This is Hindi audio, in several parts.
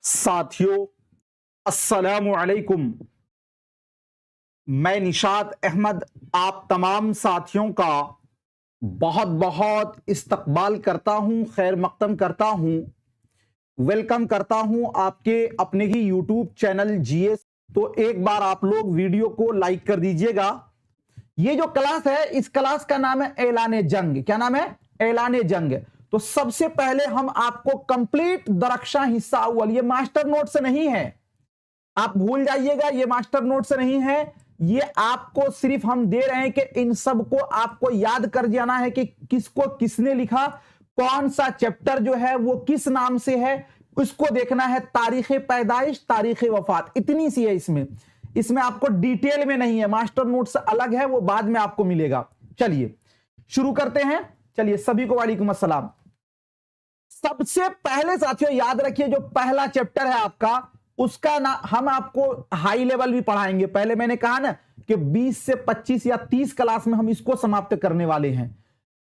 साथियों, अस्सलामु अलैकुम। मैं निशात अहमद आप तमाम साथियों का बहुत बहुत इस्तकबाल करता हूं, खैर मकदम करता हूं, वेलकम करता हूं आपके अपने ही यूट्यूब चैनल जीएस। तो एक बार आप लोग वीडियो को लाइक कर दीजिएगा। ये जो क्लास है, इस क्लास का नाम है ऐलाने जंग। क्या नाम है? ऐलाने जंग। तो सबसे पहले हम आपको कंप्लीट दरख्शां हिस्सा अव्वल, ये मास्टर नोट से नहीं है, आप भूल जाइएगा, ये मास्टर नोट से नहीं है। ये आपको सिर्फ हम दे रहे हैं कि इन सब को आपको याद कर जाना है कि किसको किसने लिखा, कौन सा चैप्टर जो है वो किस नाम से है, उसको देखना है। तारीख पैदाइश, तारीख वफात, इतनी सी है इसमें आपको डिटेल में नहीं है, मास्टर नोट से अलग है, वो बाद में आपको मिलेगा। चलिए शुरू करते हैं। चलिए, सभी को वालेकुम अस्सलाम। सबसे पहले साथियों याद रखिए, जो पहला चैप्टर है आपका, उसका ना हम आपको हाई लेवल भी पढ़ाएंगे। पहले मैंने कहा ना कि 20 से 25 या 30 क्लास में हम इसको समाप्त करने वाले हैं।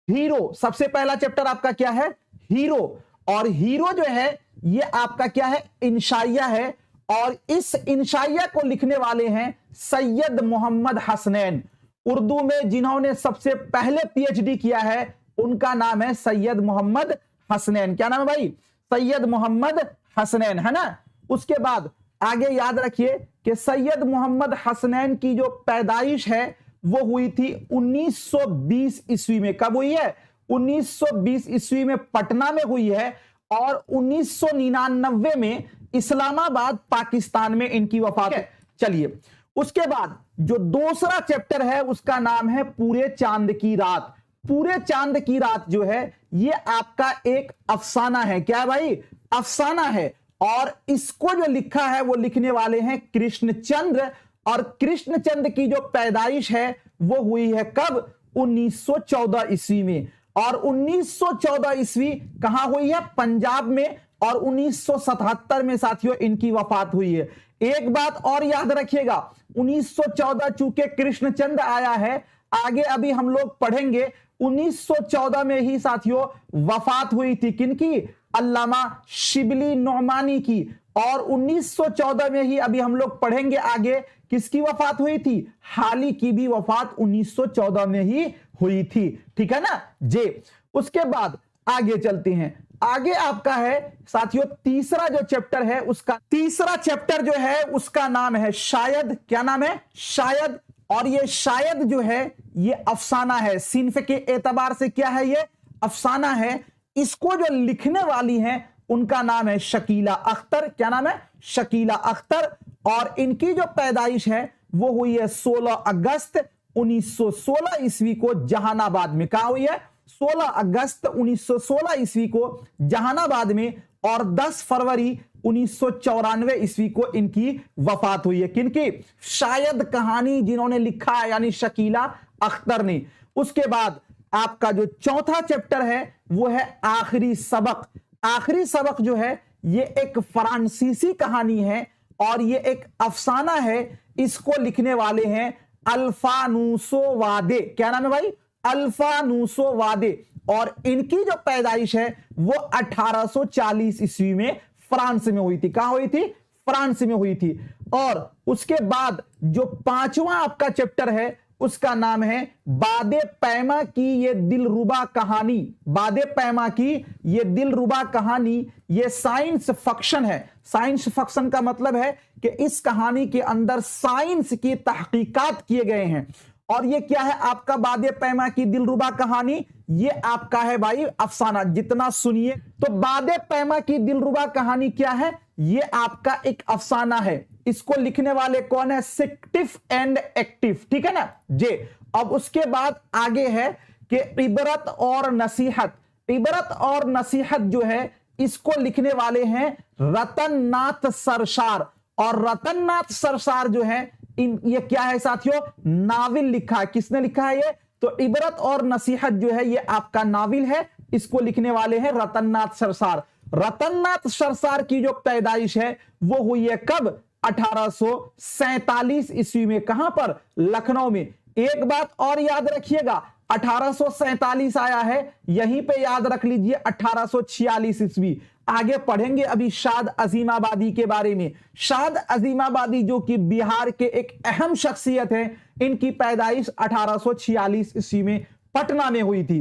हीरो, सबसे पहला चैप्टर आपका क्या है? हीरो। और हीरो जो है ये आपका क्या है? इंशाइया है। और इस इंशाइया को लिखने वाले हैं सैयद मोहम्मद हसनैन। उर्दू में जिन्होंने सबसे पहले पीएचडी किया है उनका नाम है सैयद मोहम्मद हसनैन। क्या नाम है भाई? सैयद मोहम्मद हसनैन, है ना। उसके बाद आगे याद रखिए कि सैयद मोहम्मद हसनैन की जो पैदाइश है वो हुई थी 1920 ईस्वी में। कब हुई है? 1920 ईस्वी में पटना में हुई है। और 1999 में इस्लामाबाद पाकिस्तान में इनकी वफात है। चलिए, उसके बाद जो दूसरा चैप्टर है उसका नाम है पूरे चांद की रात। पूरे चांद की रात जो है ये आपका एक अफसाना है। क्या है भाई? अफसाना है। और इसको जो लिखा है वो लिखने वाले हैं कृष्णचंद्र। और कृष्णचंद्र की जो पैदाइश है वो हुई है कब? 1914 ईस्वी में। और 1914 ईस्वी कहां हुई है? पंजाब में। और 1977 में साथियों इनकी वफात हुई है। एक बात और याद रखिएगा, 1914 चूंकि कृष्णचंद्र आया है, आगे अभी हम लोग पढ़ेंगे 1914 में ही साथियों वफात हुई थी किनकी? अल्लामा शिबली नौमानी की। और 1914 में ही अभी हम लोग पढ़ेंगे आगे किसकी वफात हुई थी? हाली की भी वफात 1914 में ही हुई थी। ठीक है ना जे। उसके बाद आगे चलते हैं। आगे आपका है साथियों तीसरा जो चैप्टर है, उसका तीसरा चैप्टर जो है उसका नाम है शायद। क्या नाम है? शायद। और ये शायद जो है ये अफसाना है। सिन्फ के एतबार से क्या है? ये अफसाना है। इसको जो लिखने वाली हैं उनका नाम है शकीला अख्तर। क्या नाम है? शकीला अख्तर। और इनकी जो पैदाइश है वो हुई है 16 अगस्त 1916 ईस्वी को जहानाबाद में। कहां हुई है? 16 अगस्त 1916 ईस्वी को जहानाबाद में। और 10 फरवरी 1994 ईस्वी को इनकी वफात हुई है। किनकी? शायद कहानी जिन्होंने लिखा है यानी शकीला अख्तर ने। उसके बाद आपका जो चौथा चैप्टर है वो है आखिरी सबक। आखिरी सबक जो है ये एक फ्रांसीसी कहानी है और ये एक अफसाना है। इसको लिखने वाले हैं अल्फानूसो वादे। क्या नाम है भाई? अल्फानूसो वादे। और इनकी जो पैदाइश है वो 1840 ईस्वी में फ्रांस में हुई थी। कहां हुई थी? फ्रांस में हुई थी। और उसके बाद जो पांचवा आपका चैप्टर है उसका नाम है बादे पैमा की ये दिलरुबा कहानी। बादे पैमा की ये दिलरुबा कहानी ये साइंस फिक्शन है। साइंस फिक्शन का मतलब है कि इस कहानी के अंदर साइंस की तहकीकात किए गए हैं। और ये क्या है आपका? बादे पैमा की दिलरुबा कहानी ये आपका है भाई अफसाना। जितना सुनिए तो बादे पैमा की दिलरुबा कहानी क्या है? ये आपका एक अफसाना है। इसको लिखने वाले कौन है? सिक्टिफ एंड एक्टिव। ठीक है ना जे। अब उसके बाद आगे है कि इबरत और नसीहत। इबरत और नसीहत जो है इसको लिखने वाले हैं रतन नाथ सरसार। और रतन नाथ सरसार जो है ये क्या है साथियों? नाविल लिखा है। किसने लिखा है ये? तो इबरत और नसीहत जो है ये आपका नाविल है। इसको लिखने वाले हैं रतननाथ सरसार। रतननाथ सरसार की जो पैदाइश है वो हुई है कब? 1847 ईस्वी में। कहां पर? लखनऊ में। एक बात और याद रखिएगा, 1847 आया है, यहीं पे याद रख लीजिए 1846 ईस्वी। आगे पढ़ेंगे अभी शाद अजीमाबादी के बारे में। शाद अजीमाबादी जो कि बिहार के एक अहम शख्सियत है, इनकी पैदाइश 1846 ईस्वी में पटना में हुई थी।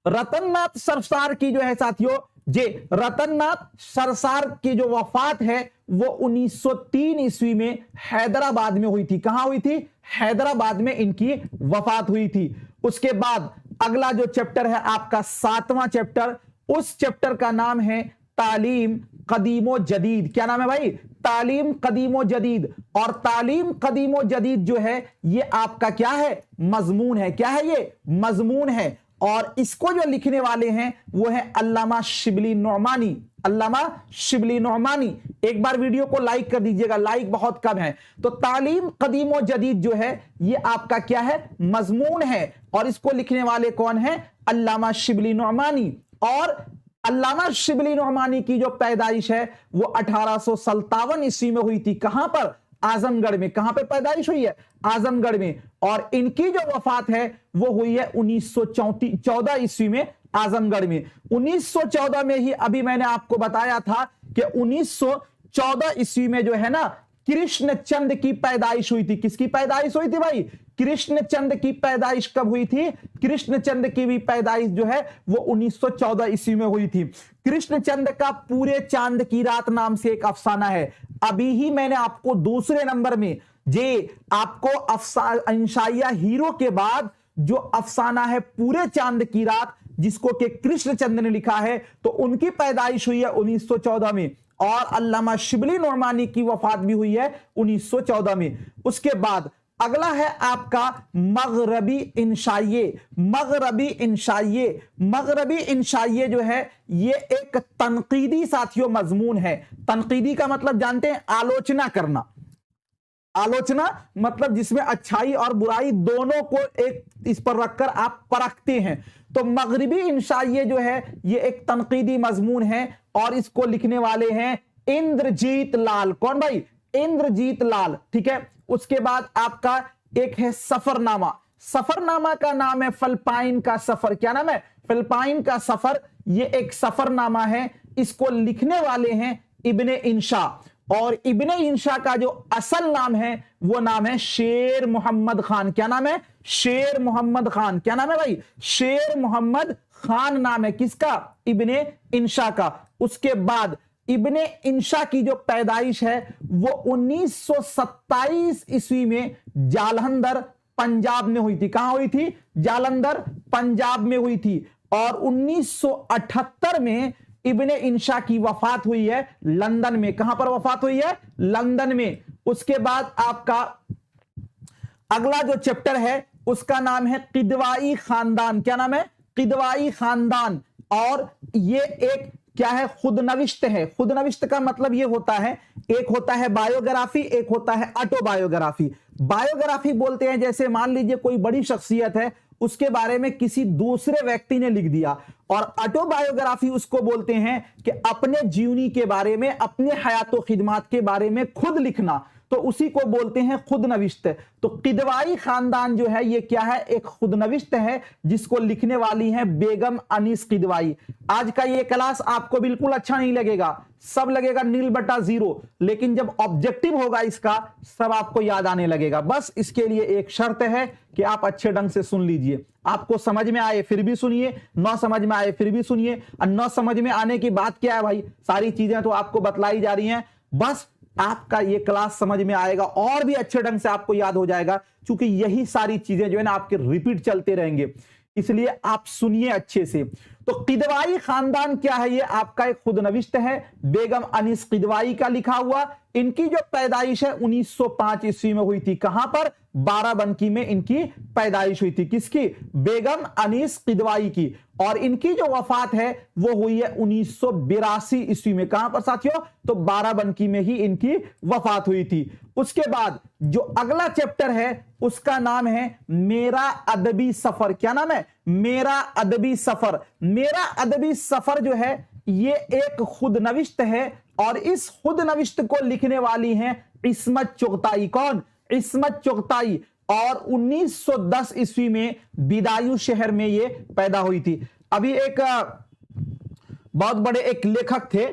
रतननाथ सरसार की जो है साथियों, जे रतननाथ सरसार की जो वफात है वो 1903 ईस्वी में हैदराबाद में हुई थी। कहां हुई थी? हैदराबाद में इनकी वफात हुई थी। उसके बाद अगला जो चैप्टर है आपका 7वां चैप्टर, उस चैप्टर का नाम है तालीम कदीमो जदीद। क्या नाम है भाई? तालीम कदीमो जदीद। और तालीम कदीमो जदीद जो है ये आपका क्या है? मजमून है। क्या है ये? मजमून है। और इसको जो लिखने वाले हैं वो है अल्लामा शिबली नौमानी। अल्लामा शिबली नौमानी। एक बार वीडियो को लाइक कर दीजिएगा, लाइक बहुत कम है। तो तालीम कदीमो जदीद जो है ये आपका क्या है? मजमून है। और इसको लिखने वाले कौन है? अल्लामा शिबली नौमानी। और अल्लामा शिबली नौमानी की जो पैदाइश है वो 1857 ईस्वी में हुई थी। कहां पर? आजमगढ़ में। कहां पे पैदाइश हुई है? आजमगढ़ में। और इनकी जो वफात है वो हुई है 1914 ईस्वी में आजमगढ़ में। 1914 में ही अभी मैंने आपको बताया था कि 1914 ईस्वी में जो है ना कृष्णचंद की पैदाइश हुई थी। किसकी पैदाइश हुई थी भाई? कृष्णचंद की पैदाइश कब हुई थी? कृष्णचंद की भी पैदाइश जो है वो 1914 ईस्वी में हुई थी। कृष्णचंद का पूरे चांद की रात नाम से एक अफसाना है। अभी ही मैंने आपको दूसरे नंबर में जे आपको अंशाइया हीरो के बाद जो अफसाना है पूरे चांद की रात, जिसको कि कृष्णचंद ने लिखा है, तो उनकी पैदाइश हुई है 1914 में। और अल्लामा शिबली नौमानी की वफात भी हुई है 1914 में। उसके बाद अगला है आपका मगरबी इंशाइये। मगरबी इंशाइये, मगरबी इंशाइये जो है ये एक तनकीदी साथियों मजमून है। तनकीदी का मतलब जानते हैं? आलोचना करना। आलोचना मतलब जिसमें अच्छाई और बुराई दोनों को एक इस पर रखकर आप परखते हैं। तो मगरबी इंशाइये जो है ये एक तनकीदी मजमून है और इसको लिखने वाले हैं इंद्रजीत लाल। कौन भाई? इंद्रजीत लाल। ठीक है। उसके बाद आपका एक है सफरनामा। सफरनामा का नाम है फिलिपाइन का सफर। क्या नाम है? फिलिपाइन का सफर। ये एक सफरनामा है। इसको लिखने वाले हैं इब्ने इंशा। और इब्ने इंशा का जो असल नाम है वो नाम है शेर मोहम्मद खान। क्या नाम है? शेर मोहम्मद खान। क्या नाम है भाई? शेर मोहम्मद खान नाम है किसका? इब्ने इंशा का। उसके बाद इब्ने इंशा की जो पैदाइश है वो 1927 ईस्वी में जालंधर पंजाब में हुई थी। कहां हुई थी? जालंधर पंजाब में हुई थी। और 1978 में इब्ने इंशा की वफात हुई है लंदन में। कहां पर वफात हुई है? लंदन में। उसके बाद आपका अगला जो चैप्टर है उसका नाम है किदवाई खानदान। क्या नाम है? किदवाई खानदान। और ये एक क्या है? खुदनविश्त है। खुदनविश्त का मतलब ये होता है, एक होता है बायोग्राफी, एक होता है ऑटोबायोग्राफी। बायोग्राफी बोलते हैं जैसे मान लीजिए कोई बड़ी शख्सियत है, उसके बारे में किसी दूसरे व्यक्ति ने लिख दिया। और ऑटोबायोग्राफी उसको बोलते हैं कि अपने जीवनी के बारे में, अपने हयातो खिदमात के बारे में खुद लिखना, तो उसी को बोलते हैं खुदनविश्त। तो किदवाई खानदान जो है ये क्या है? एक खुदनविश्त है जिसको लिखने वाली है बेगम अनीस किदवाई। आज का ये क्लास आपको बिल्कुल अच्छा नहीं लगेगा, सब लगेगा नील बटा जीरो, लेकिन जब ऑब्जेक्टिव होगा इसका सब आपको याद आने लगेगा। बस इसके लिए एक शर्त है कि आप अच्छे ढंग से सुन लीजिए। आपको समझ में आए फिर भी सुनिए, न समझ में आए फिर भी सुनिए। और न समझ में आने की बात क्या है भाई? सारी चीजें तो आपको बतलाई जा रही हैं, बस आपका ये क्लास समझ में आएगा और भी अच्छे ढंग से आपको याद हो जाएगा, क्योंकि यही सारी चीजें जो है ना आपके रिपीट चलते रहेंगे, इसलिए आप सुनिए अच्छे से। तो किदवाई खानदान क्या है? ये आपका एक खुदनविश्त है, बेगम अनीस किदवाई का लिखा हुआ। इनकी जो पैदाइश है 1905 ईस्वी में हुई थी। कहां पर? बाराबंकी में इनकी पैदाइश हुई थी। किसकी? बेगम अनीस किदवाई की। और इनकी जो वफात है वो हुई है 1982 ईस्वी में। कहां पर साथियों? तो बाराबंकी में ही इनकी वफात हुई थी। उसके बाद जो अगला चैप्टर है उसका नाम है मेरा अदबी सफर। क्या नाम है? मेरा अदबी सफर। मेरा अदबी सफर जो है ये एक खुदनविश्त है और इस खुदनविश्त को लिखने वाली हैं इस्मत चुगताई। कौन? इस्मत चुगताई। और 1910 ईस्वी में बिदायूं शहर में ये पैदा हुई थी। अभी एक बहुत बड़े एक लेखक थे,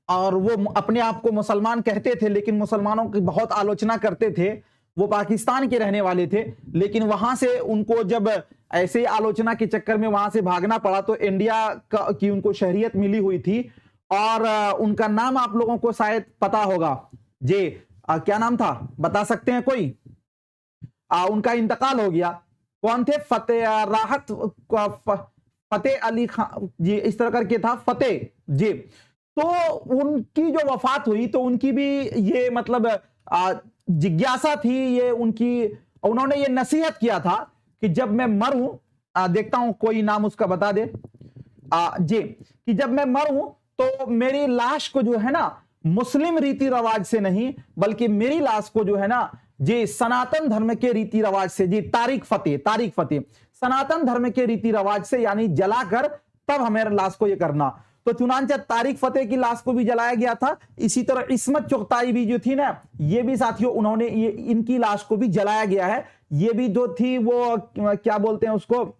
और वो अपने आप को मुसलमान कहते थे, लेकिन मुसलमानों की बहुत आलोचना करते थे। वो पाकिस्तान के रहने वाले थे, लेकिन वहां से उनको जब ऐसे ही आलोचना के चक्कर में वहां से भागना पड़ा, तो इंडिया की उनको शहरियत मिली हुई थी। और उनका नाम आप लोगों को शायद पता होगा जी। क्या नाम था, बता सकते हैं कोई? उनका इंतकाल हो गया। कौन थे? फतेह अली खान जी, इस तरह करके था, फतेह जी। तो उनकी जो वफात हुई, तो उनकी भी ये मतलब जिज्ञासा थी ये उनकी, उन्होंने ये नसीहत किया था कि जब मैं मरूं, देखता हूं कोई नाम उसका बता दे जी, कि जब मैं मरूं तो मेरी लाश को जो है ना मुस्लिम रीति रिवाज से नहीं, बल्कि मेरी लाश को जो है ना जी सनातन धर्म के रीति रिवाज से, जी तारिक फतेह सनातन धर्म के रीति रिवाज से, यानी जलाकर तब हमें लाश को ये करना। तो चुनांचे तारिक फतेह की लाश को भी जलाया गया था। इसी तरह इस्मत चुगताई भी जो थी ना, ये भी साथियों उन्होंने ये इनकी लाश को भी जलाया गया है। ये भी जो थी वो क्या बोलते हैं उसको,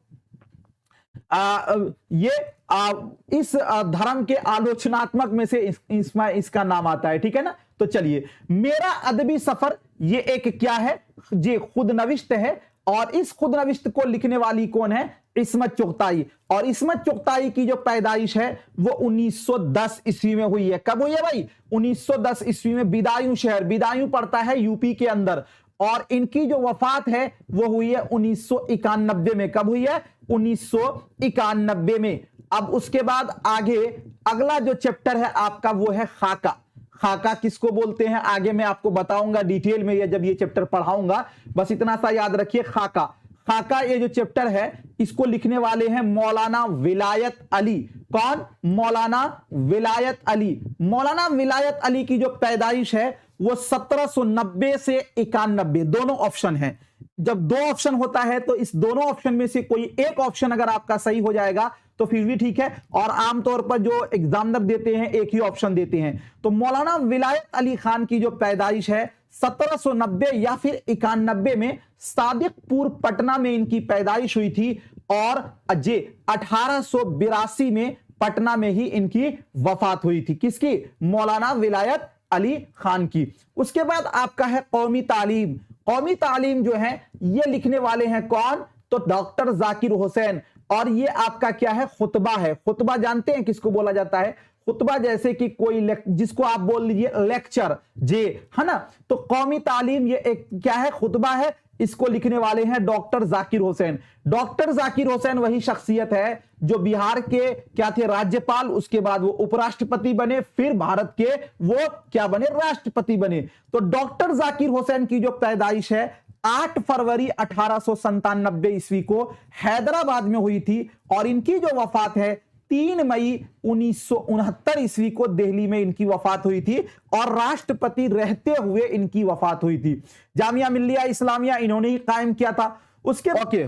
इस धर्म के आलोचनात्मक में से इसमें इसका नाम आता है, ठीक है ना। तो चलिए, मेरा अदबी सफर ये एक क्या है जी, खुद नविश्त है। और इस खुद नविश्त को लिखने वाली कौन है? इस्मत चुगताई। और इस्मत चुगताई की जो पैदाइश है वो 1910 ईस्वी में हुई है। कब हुई है भाई? 1910 ईस्वी में बिदायूं शहर, बिदायूं पड़ता है यूपी के अंदर। और इनकी जो वफात है वो हुई है 1991 में। कब हुई है? 1991 में। अब उसके बाद आगे अगला जो चैप्टर है आपका वो है खाका। खाका किसको बोलते हैं आगे मैं आपको बताऊंगा डिटेल में, ये जब ये चैप्टर पढ़ाऊंगा। बस इतना सा याद रखिए, खाका। खाका ये जो चैप्टर है इसको लिखने वाले हैं मौलाना विलायत अली। कौन? मौलाना विलायत अली। मौलाना विलायत अली की जो पैदाइश है वो 1790 से 91, दोनों ऑप्शन है। जब दो ऑप्शन होता है तो इस दोनों ऑप्शन में से कोई एक ऑप्शन अगर आपका सही हो जाएगा तो फिर भी ठीक है, और आमतौर पर जो एग्जामिनर देते हैं एक ही ऑप्शन देते हैं। तो मौलाना विलायत अली खान की जो पैदाइश है 1790 या फिर 91 में सादिकपुर पटना में इनकी पैदाइश हुई थी। और 1882 में पटना में ही इनकी वफात हुई थी। किसकी? मौलाना विलायत अली खान की। उसके बाद आपका है कौमी तालीम। कौमी तालीम जो है ये लिखने वाले हैं कौन? तो डॉक्टर जाकिर हुसैन। और ये आपका क्या है? खुतबा है। खुतबा जानते हैं किसको बोला जाता है? खुतबा जैसे कि कोई जिसको आप बोल लीजिए लेक्चर जे, है ना। तो कौमी तालीम ये एक क्या है? खुतबा है। इसको लिखने वाले हैं डॉक्टर जाकिर हुसैन। डॉक्टर जाकिर हुसैन वही शख्सियत है जो बिहार के क्या थे? राज्यपाल। उसके बाद वो उपराष्ट्रपति बने, फिर भारत के वो क्या बने? राष्ट्रपति बने। तो डॉक्टर जाकिर हुसैन की जो पैदाइश है 8 फरवरी 1897 ईस्वी को हैदराबाद में हुई थी। और इनकी जो वफात है 3 मई 1969 ईस्वी को दिल्ली में इनकी वफात हुई थी। और राष्ट्रपति रहते हुए इनकी वफात हुई थी। जामिया मिल्लिया इस्लामिया इन्होंने ही कायम किया था। उसके ओके,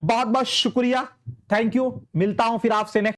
बहुत बहुत शुक्रिया, थैंक यू। मिलता हूं फिर आपसे नेक्स्ट